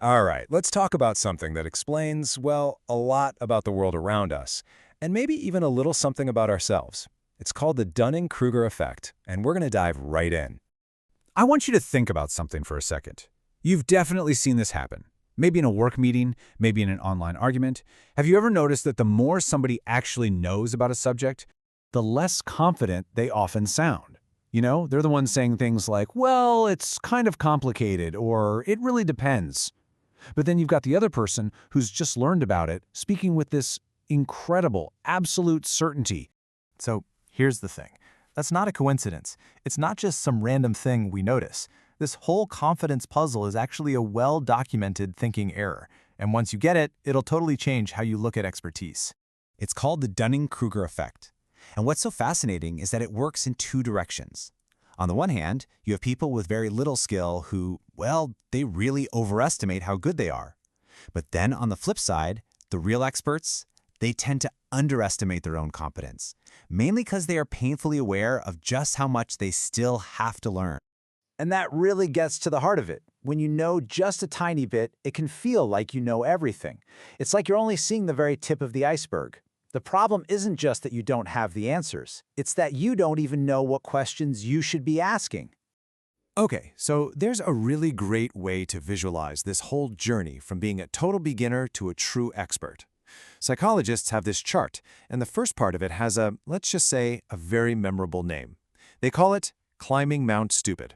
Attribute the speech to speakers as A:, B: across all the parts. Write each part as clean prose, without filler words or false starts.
A: All right, let's talk about something that explains, well, a lot about the world around us, and maybe even a little something about ourselves. It's called the Dunning-Kruger Effect, and we're going to dive right in. I want you to think about something for a second. You've definitely seen this happen. Maybe in a work meeting, maybe in an online argument. Have you ever noticed that the more somebody actually knows about a subject, the less confident they often sound? You know, they're the ones saying things like, well, it's kind of complicated, or it really depends. But then you've got the other person who's just learned about it, speaking with this incredible, absolute certainty.
B: So here's the thing. That's not a coincidence. It's not just some random thing we notice. This whole confidence puzzle is actually a well-documented thinking error. And once you get it, it'll totally change how you look at expertise.
C: It's called the Dunning-Kruger Effect. And what's so fascinating is that it works in two directions. On the one hand, you have people with very little skill who, well, they really overestimate how good they are. But then on the flip side, the real experts, they tend to underestimate their own competence, mainly because they are painfully aware of just how much they still have to learn.
D: And that really gets to the heart of it. When you know just a tiny bit, it can feel like you know everything. It's like you're only seeing the very tip of the iceberg. The problem isn't just that you don't have the answers. It's that you don't even know what questions you should be asking.
E: Okay, so there's a really great way to visualize this whole journey from being a total beginner to a true expert. Psychologists have this chart, and the first part of it has a, let's just say, a very memorable name. They call it Climbing Mount Stupid.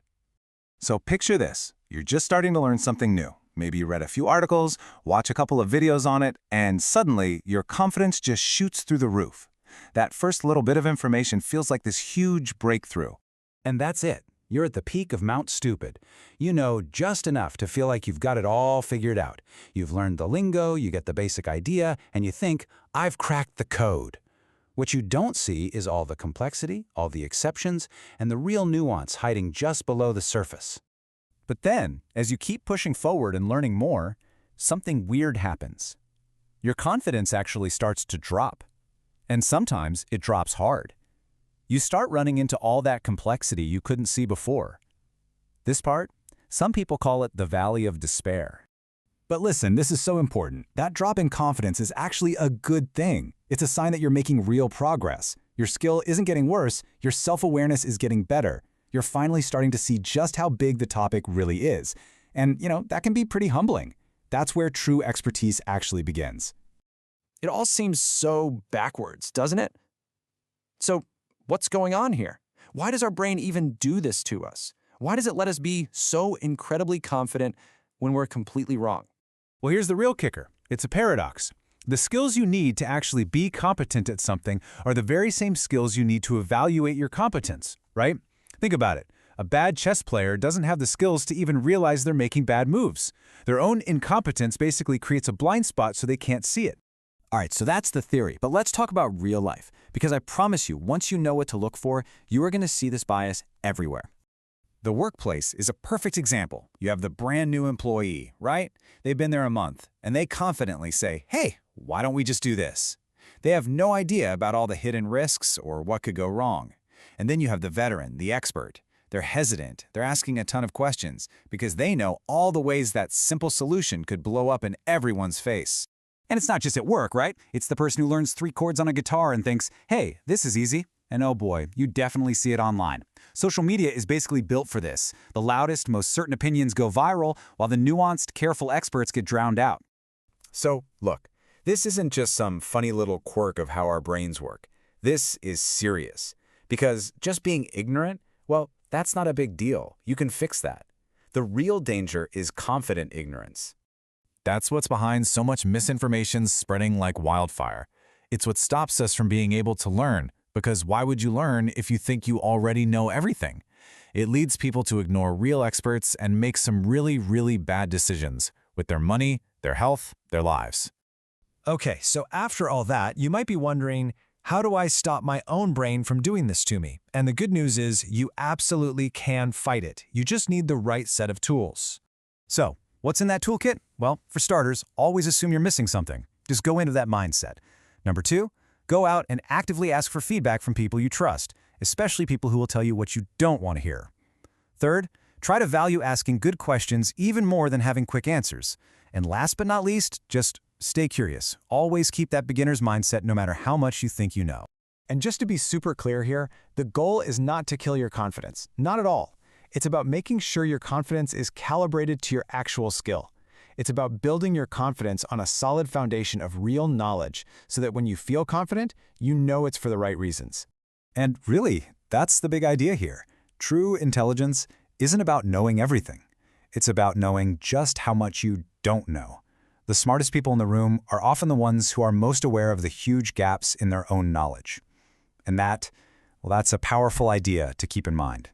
E: So picture this. You're just starting to learn something new. Maybe you read a few articles, watch a couple of videos on it, and suddenly your confidence just shoots through the roof. That first little bit of information feels like this huge breakthrough.
A: And that's it. You're at the peak of Mount Stupid. You know just enough to feel like you've got it all figured out. You've learned the lingo, you get the basic idea, and you think, I've cracked the code. What you don't see is all the complexity, all the exceptions, and the real nuance hiding just below the surface. But then, as you keep pushing forward and learning more, something weird happens. Your confidence actually starts to drop. And sometimes it drops hard. You start running into all that complexity you couldn't see before. This part, some people call it the valley of despair. But listen, this is so important. That drop in confidence is actually a good thing. It's a sign that you're making real progress. Your skill isn't getting worse, your self-awareness is getting better. You're finally starting to see just how big the topic really is. And, that can be pretty humbling. That's where true expertise actually begins.
B: It all seems so backwards, doesn't it? So what's going on here? Why does our brain even do this to us? Why does it let us be so incredibly confident when we're completely wrong?
A: Well, here's the real kicker. It's a paradox. The skills you need to actually be competent at something are the very same skills you need to evaluate your competence, right? Think about it. A bad chess player doesn't have the skills to even realize they're making bad moves. Their own incompetence basically creates a blind spot so they can't see it.
C: All right, so that's the theory, but let's talk about real life. Because I promise you, once you know what to look for, you are going to see this bias everywhere.
A: The workplace is a perfect example. You have the brand new employee, right? They've been there a month, and they confidently say, hey, why don't we just do this? They have no idea about all the hidden risks or what could go wrong. And then you have the veteran, the expert. They're hesitant. They're asking a ton of questions because they know all the ways that simple solution could blow up in everyone's face. And it's not just at work, right? It's the person who learns 3 chords on a guitar and thinks, hey, this is easy. And oh boy, you definitely see it online. Social media is basically built for this. The loudest, most certain opinions go viral, while the nuanced, careful experts get drowned out. So, look, this isn't just some funny little quirk of how our brains work. This is serious. Because just being ignorant, well, that's not a big deal. You can fix that. The real danger is confident ignorance. That's what's behind so much misinformation spreading like wildfire. It's what stops us from being able to learn, because why would you learn if you think you already know everything? It leads people to ignore real experts and make some really, really bad decisions with their money, their health, their lives.
E: Okay, so after all that, you might be wondering, how do I stop my own brain from doing this to me? And the good news is you absolutely can fight it. You just need the right set of tools.
A: So, what's in that toolkit? Well, for starters, always assume you're missing something. Just go into that mindset. Number 2, go out and actively ask for feedback from people you trust, especially people who will tell you what you don't want to hear. Third, Try to value asking good questions even more than having quick answers. And last but not least, just stay curious. Always keep that beginner's mindset no matter how much you think you know.
B: And just to be super clear here, the goal is not to kill your confidence. Not at all. It's about making sure your confidence is calibrated to your actual skill. It's about building your confidence on a solid foundation of real knowledge so that when you feel confident, you know it's for the right reasons.
A: And really, that's the big idea here. True intelligence isn't about knowing everything. It's about knowing just how much you don't know. The smartest people in the room are often the ones who are most aware of the huge gaps in their own knowledge. And that's a powerful idea to keep in mind.